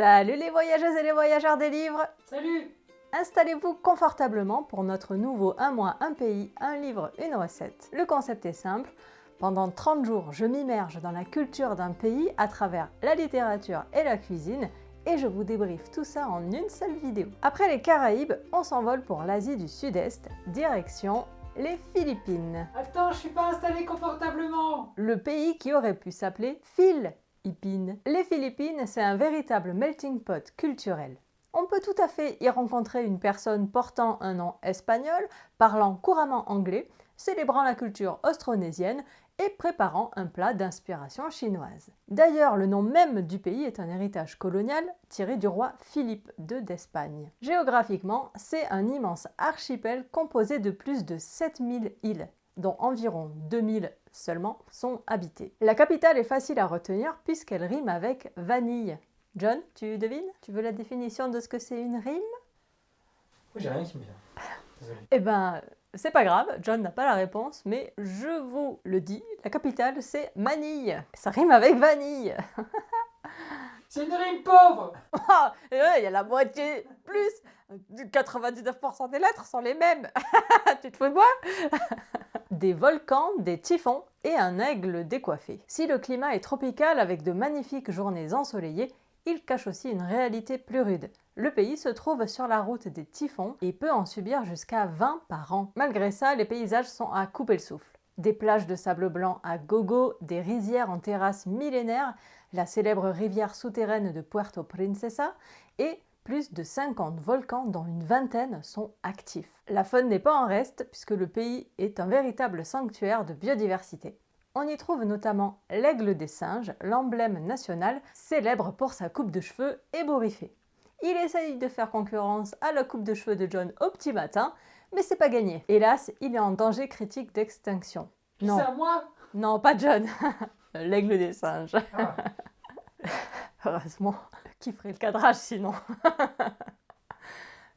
Salut les voyageuses et les voyageurs des livres! Salut! Installez-vous confortablement pour notre nouveau Un mois, un pays, un livre, une recette. Le concept est simple. Pendant 30 jours, je m'immerge dans la culture d'un pays à travers la littérature et la cuisine et je vous débriefe tout ça en une seule vidéo. Après les Caraïbes, on s'envole pour l'Asie du Sud-Est, direction les Philippines. Attends, je suis pas installé confortablement! Le pays qui aurait pu s'appeler Phil-Ipine. Les Philippines, c'est un véritable melting pot culturel. On peut tout à fait y rencontrer une personne portant un nom espagnol, parlant couramment anglais, célébrant la culture austronésienne et préparant un plat d'inspiration chinoise. D'ailleurs, le nom même du pays est un héritage colonial tiré du roi Philippe II d'Espagne. Géographiquement, c'est un immense archipel composé de plus de 7000 îles, dont environ 2000 seulement sont habitées. La capitale est facile à retenir puisqu'elle rime avec vanille. John, tu devines? Tu veux la définition de ce que c'est une rime? Oui, j'ai rien qui me vient. Désolé. Eh ben, c'est pas grave, John n'a pas la réponse, mais je vous le dis, la capitale c'est Manille. Ça rime avec vanille. C'est une rime pauvre! Ah, et ouais, il y a la moitié plus. 99% des lettres sont les mêmes. Tu te fous de moi? Des volcans, des typhons et un aigle décoiffé. Si le climat est tropical avec de magnifiques journées ensoleillées, il cache aussi une réalité plus rude. Le pays se trouve sur la route des typhons et peut en subir jusqu'à 20 par an. Malgré ça, les paysages sont à couper le souffle. Des plages de sable blanc à gogo, des rizières en terrasse millénaires, la célèbre rivière souterraine de Puerto Princesa et plus de 50 volcans dont une vingtaine sont actifs. La faune n'est pas en reste puisque le pays est un véritable sanctuaire de biodiversité. On y trouve notamment l'aigle des singes, l'emblème national, célèbre pour sa coupe de cheveux ébouriffée. Il essaye de faire concurrence à la coupe de cheveux de John au petit matin, mais c'est pas gagné. Hélas, il est en danger critique d'extinction. Non, C'est à moi? non, pas John. L'aigle des singes. Ah. Heureusement, qui ferait le cadrage sinon?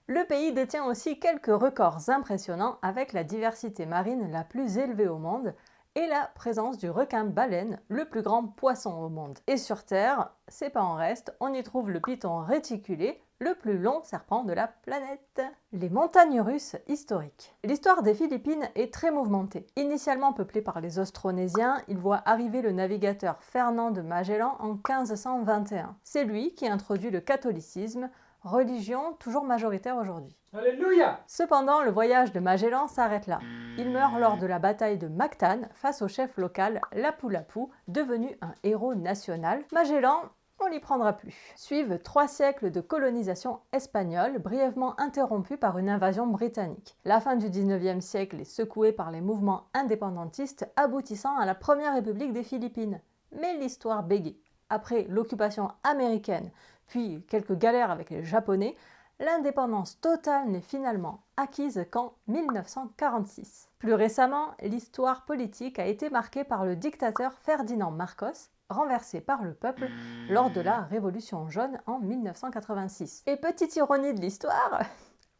Le pays détient aussi quelques records impressionnants avec la diversité marine la plus élevée au monde et la présence du requin-baleine, le plus grand poisson au monde. Et sur Terre, c'est pas en reste, on y trouve le python réticulé, le plus long serpent de la planète. Les montagnes russes historiques. L'histoire des Philippines est très mouvementée. Initialement peuplée par les Austronésiens, il voit arriver le navigateur Fernand de Magellan en 1521. C'est lui qui introduit le catholicisme, religion toujours majoritaire aujourd'hui. Alléluia! Cependant, le voyage de Magellan s'arrête là. Il meurt lors de la bataille de Mactan face au chef local Lapu-Lapu, devenu un héros national. Magellan, on n'y prendra plus. Suivent 3 siècles de colonisation espagnole, brièvement interrompue par une invasion britannique. La fin du 19e siècle est secouée par les mouvements indépendantistes aboutissant à la première république des Philippines. Mais l'histoire bégaye. Après l'occupation américaine, puis quelques galères avec les Japonais, l'indépendance totale n'est finalement acquise qu'en 1946. Plus récemment, l'histoire politique a été marquée par le dictateur Ferdinand Marcos, renversé par le peuple lors de la Révolution jaune en 1986. Et petite ironie de l'histoire,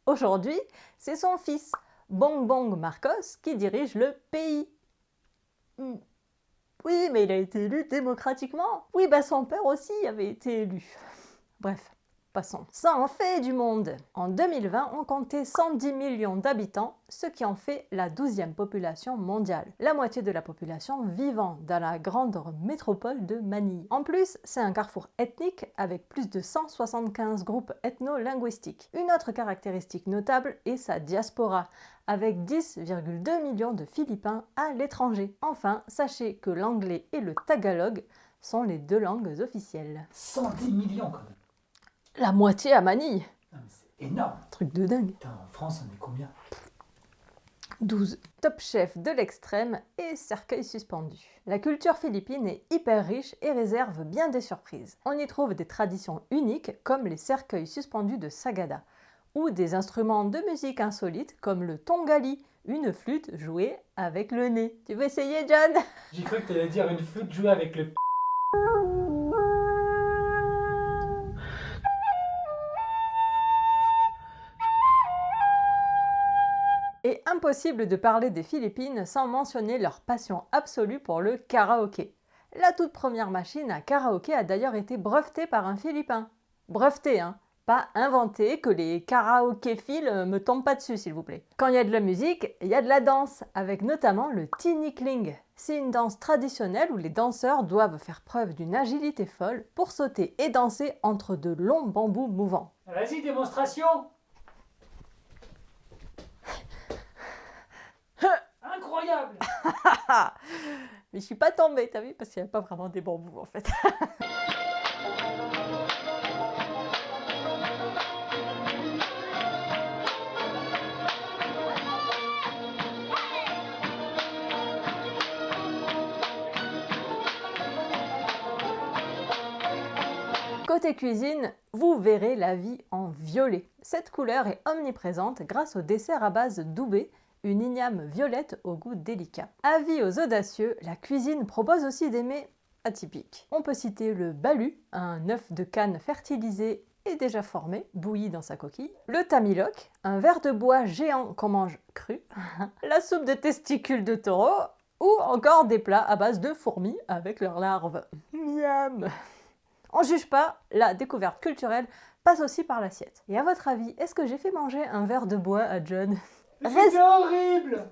aujourd'hui, c'est son fils, Bongbong Marcos, qui dirige le pays. Oui, mais il a été élu démocratiquement. Oui, bah son père aussi avait été élu. Bref. Passons. Ça en fait du monde. En 2020, on comptait 110 millions d'habitants, ce qui en fait la 12e population mondiale. La moitié de la population vivant dans la grande métropole de Manille. En plus, c'est un carrefour ethnique avec plus de 175 groupes ethno-linguistiques. Une autre caractéristique notable est sa diaspora, avec 10,2 millions de Philippins à l'étranger. Enfin, sachez que l'anglais et le tagalog sont les 2 langues officielles. 110 millions quand même. La moitié à Manille. Non, mais c'est énorme. Truc de dingue. Putain, en France, on est combien? 12. Top Chef de l'extrême et cercueil suspendu. La culture philippine est hyper riche et réserve bien des surprises. On y trouve des traditions uniques comme les cercueils suspendus de Sagada ou des instruments de musique insolites comme le tongali, une flûte jouée avec le nez. Tu veux essayer, John? J'ai cru que tu allais dire une flûte jouée avec le Et impossible de parler des Philippines sans mentionner leur passion absolue pour le karaoké. La toute première machine à karaoké a d'ailleurs été brevetée par un Philippin. Breveté, hein. Pas inventé, que les karaoképhiles me tombent pas dessus, s'il vous plaît. Quand il y a de la musique, il y a de la danse, avec notamment le tinikling. C'est une danse traditionnelle où les danseurs doivent faire preuve d'une agilité folle pour sauter et danser entre de longs bambous mouvants. Vas-y, démonstration. Incroyable. Mais je suis pas tombée, t'as vu? Parce qu'il n'y a pas vraiment des bambous, en fait. Côté cuisine, vous verrez la vie en violet. Cette couleur est omniprésente grâce au dessert à base d'oubé, une igname violette au goût délicat. Avis aux audacieux, la cuisine propose aussi des mets atypiques. On peut citer le balu, un œuf de canne fertilisé et déjà formé, bouilli dans sa coquille, le tamilok, un ver de bois géant qu'on mange cru, la soupe de testicules de taureau, ou encore des plats à base de fourmis avec leurs larves. Miam. On juge pas, la découverte culturelle passe aussi par l'assiette. Et à votre avis, est-ce que j'ai fait manger un verre de bois à John? C'est horrible.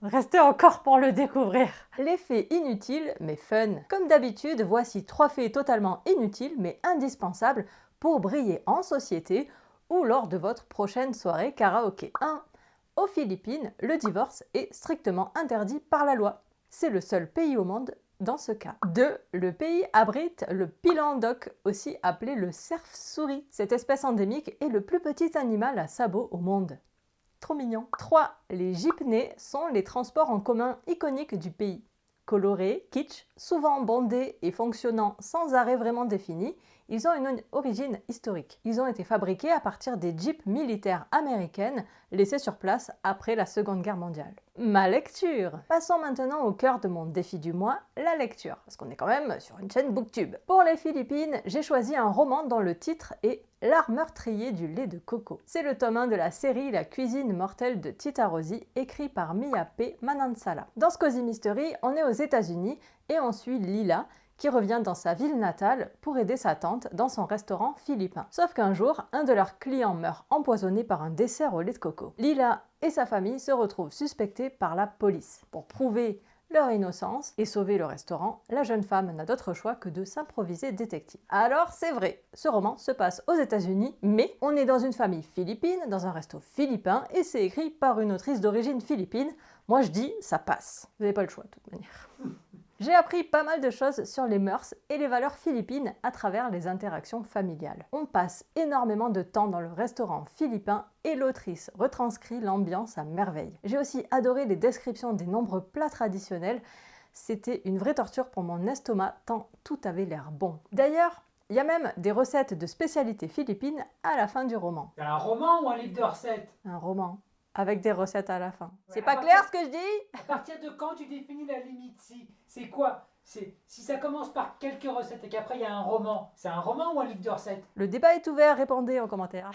Restez encore pour le découvrir. Les faits inutiles mais fun. Comme d'habitude, voici 3 faits totalement inutiles mais indispensables pour briller en société ou lors de votre prochaine soirée karaoké. 1. Aux Philippines, le divorce est strictement interdit par la loi. C'est le seul pays au monde dans ce cas. 2. Le pays abrite le pilandok, aussi appelé le cerf-souris. Cette espèce endémique est le plus petit animal à sabots au monde. Trop mignon. 3. Les jeepneys sont les transports en commun iconiques du pays. Colorés, kitsch, souvent bondés et fonctionnant sans arrêt vraiment défini, ils ont une origine historique. Ils ont été fabriqués à partir des jeeps militaires américaines laissées sur place après la Seconde Guerre mondiale. Ma lecture. Passons maintenant au cœur de mon défi du mois, la lecture, parce qu'on est quand même sur une chaîne Booktube. Pour les Philippines, j'ai choisi un roman dont le titre est L'art meurtrier du lait de coco. C'est le tome 1 de la série La cuisine mortelle de Tita Rossi, écrit par Mia P. Manansala. Dans ce Cozy Mystery, on est aux États-Unis et on suit Lila, qui revient dans sa ville natale pour aider sa tante dans son restaurant philippin. Sauf qu'un jour, un de leurs clients meurt empoisonné par un dessert au lait de coco. Lila et sa famille se retrouvent suspectés par la police. Pour prouver leur innocence et sauver le restaurant, la jeune femme n'a d'autre choix que de s'improviser détective. Alors c'est vrai, ce roman se passe aux États-Unis, mais on est dans une famille philippine, dans un resto philippin, et c'est écrit par une autrice d'origine philippine. Moi je dis, ça passe. Vous n'avez pas le choix de toute manière. J'ai appris pas mal de choses sur les mœurs et les valeurs philippines à travers les interactions familiales. On passe énormément de temps dans le restaurant philippin et l'autrice retranscrit l'ambiance à merveille. J'ai aussi adoré les descriptions des nombreux plats traditionnels. C'était une vraie torture pour mon estomac tant tout avait l'air bon. D'ailleurs, il y a même des recettes de spécialités philippines à la fin du roman. C'est un roman ou un livre de recettes? Un roman. Avec des recettes à la fin. C'est Ouais, pas clair ce que je dis? À partir de quand tu définis la limite? C'est quoi? Si ça commence par quelques recettes et qu'après il y a un roman, c'est un roman ou un livre de recettes? Le débat est ouvert, répondez en commentaire.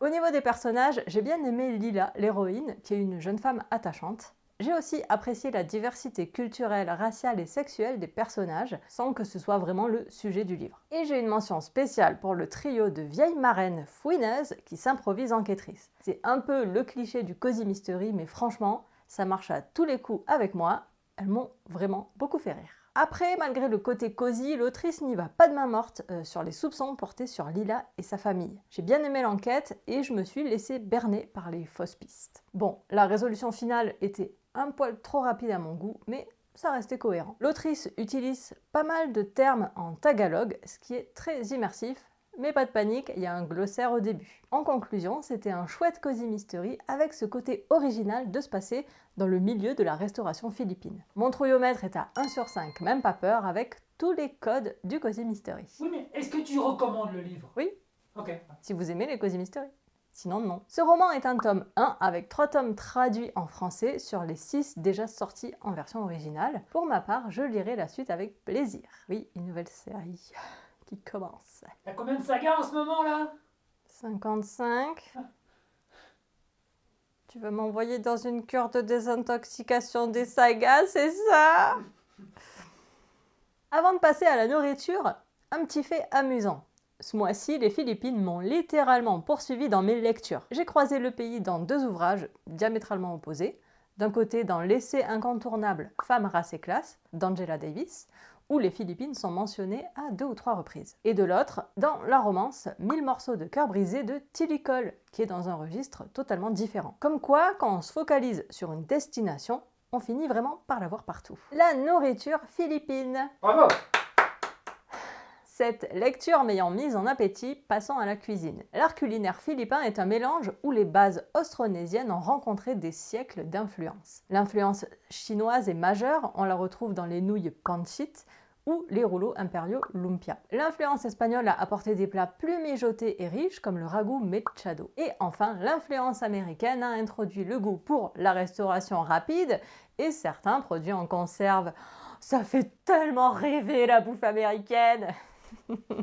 Au niveau des personnages, j'ai bien aimé Lila, l'héroïne, qui est une jeune femme attachante. J'ai aussi apprécié la diversité culturelle, raciale et sexuelle des personnages, sans que ce soit vraiment le sujet du livre. Et j'ai une mention spéciale pour le trio de vieilles marraines fouineuses qui s'improvisent enquêtrices. C'est un peu le cliché du Cozy Mystery, mais franchement, ça marche à tous les coups avec moi. Elles m'ont vraiment beaucoup fait rire. Après, malgré le côté cosy, l'autrice n'y va pas de main morte sur les soupçons portés sur Lila et sa famille. J'ai bien aimé l'enquête et je me suis laissée berner par les fausses pistes. Bon, la résolution finale était un poil trop rapide à mon goût, mais ça restait cohérent. L'autrice utilise pas mal de termes en tagalog, ce qui est très immersif, mais pas de panique, il y a un glossaire au début. En conclusion, c'était un chouette Cozy Mystery avec ce côté original de se passer dans le milieu de la restauration philippine. Mon trouillomètre est à 1 sur 5, même pas peur, avec tous les codes du Cozy Mystery. Oui, mais est-ce que tu recommandes le livre? Oui, Ok. si vous aimez les Cozy Mystery. Sinon, non. Ce roman est un tome 1 avec 3 tomes traduits en français sur les 6 déjà sortis en version originale. Pour ma part, je lirai la suite avec plaisir. Oui, une nouvelle série qui commence. T'as combien de sagas en ce moment là? 55. Tu veux m'envoyer dans une cure de désintoxication des sagas, c'est ça? Avant de passer à la nourriture, un petit fait amusant. Ce mois-ci, les Philippines m'ont littéralement poursuivi dans mes lectures. J'ai croisé le pays dans 2 ouvrages diamétralement opposés. D'un côté, dans l'essai incontournable Femmes, race et classe d'Angela Davis, où les Philippines sont mentionnées à 2 ou 3 reprises. Et de l'autre, dans la romance 1000 morceaux de cœur brisé de Tillie Cole, qui est dans un registre totalement différent. Comme quoi, quand on se focalise sur une destination, on finit vraiment par la voir partout. La nourriture philippine. Bravo! Cette lecture m'ayant mise en appétit, passons à la cuisine. L'art culinaire philippin est un mélange où les bases austronésiennes ont rencontré des siècles d'influence. L'influence chinoise est majeure, on la retrouve dans les nouilles pancit ou les rouleaux impériaux lumpia. L'influence espagnole a apporté des plats plus mijotés et riches comme le ragoût mechado. Et enfin, l'influence américaine a introduit le goût pour la restauration rapide et certains produits en conserve. Ça fait tellement rêver la bouffe américaine!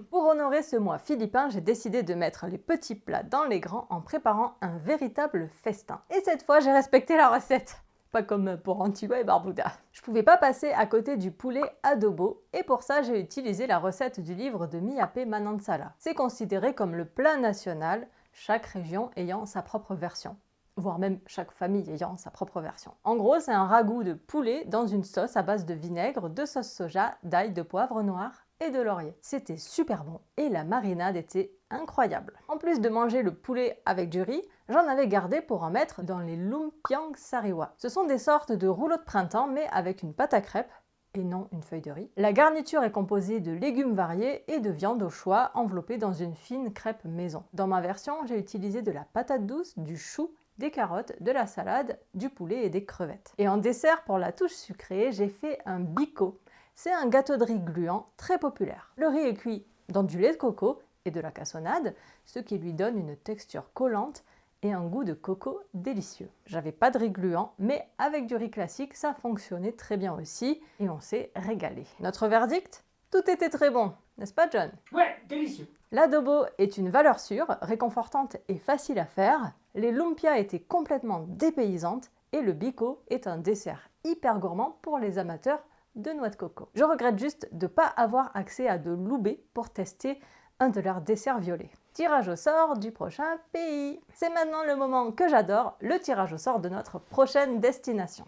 Pour honorer ce mois philippin, j'ai décidé de mettre les petits plats dans les grands en préparant un véritable festin. Et cette fois, j'ai respecté la recette. Pas comme pour Antigua et Barbuda. Je pouvais pas passer à côté du poulet adobo et pour ça j'ai utilisé la recette du livre de Miape Manansala. C'est considéré comme le plat national, chaque région ayant sa propre version. Voire même chaque famille ayant sa propre version. En gros, c'est un ragoût de poulet dans une sauce à base de vinaigre, de sauce soja, d'ail, de poivre noir et de laurier. C'était super bon et la marinade était incroyable. En plus de manger le poulet avec du riz, j'en avais gardé pour en mettre dans les lumpiang sariwa. Ce sont des sortes de rouleaux de printemps mais avec une pâte à crêpes et non une feuille de riz. La garniture est composée de légumes variés et de viande au choix enveloppée dans une fine crêpe maison. Dans ma version, j'ai utilisé de la patate douce, du chou, des carottes, de la salade, du poulet et des crevettes. Et en dessert, pour la touche sucrée, j'ai fait un biko. C'est un gâteau de riz gluant très populaire. Le riz est cuit dans du lait de coco et de la cassonade, ce qui lui donne une texture collante et un goût de coco délicieux. J'avais pas de riz gluant, mais avec du riz classique, ça fonctionnait très bien aussi et on s'est régalé. Notre verdict ? Tout était très bon, n'est-ce pas John ? Ouais, délicieux. L'adobo est une valeur sûre, réconfortante et facile à faire. Les lumpias étaient complètement dépaysantes et le biko est un dessert hyper gourmand pour les amateurs de noix de coco. Je regrette juste de ne pas avoir accès à de loubé pour tester un de leurs desserts violets. Tirage au sort du prochain pays. C'est maintenant le moment que j'adore, le tirage au sort de notre prochaine destination.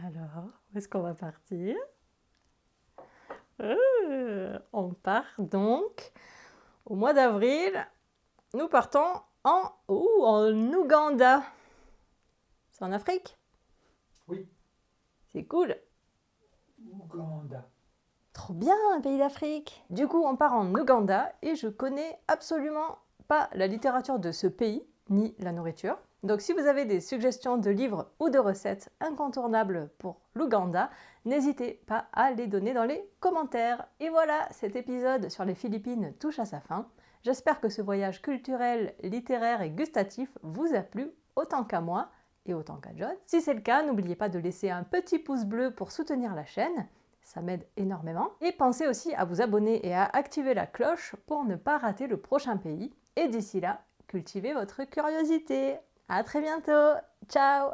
Alors, où est-ce qu'on va partir ? On part donc au mois d'avril. Nous partons en Ouganda. C'est en Afrique ? Oui. C'est cool. Ouganda. Trop bien, un pays d'Afrique. Du coup, on part en Ouganda et je connais absolument pas la littérature de ce pays, ni la nourriture. Donc si vous avez des suggestions de livres ou de recettes incontournables pour l'Ouganda, n'hésitez pas à les donner dans les commentaires. Et voilà, cet épisode sur les Philippines touche à sa fin. J'espère que ce voyage culturel, littéraire et gustatif vous a plu autant qu'à moi et autant qu'à John. Si c'est le cas, n'oubliez pas de laisser un petit pouce bleu pour soutenir la chaîne. Ça m'aide énormément. Et pensez aussi à vous abonner et à activer la cloche pour ne pas rater le prochain pays. Et d'ici là, cultivez votre curiosité. À très bientôt. Ciao!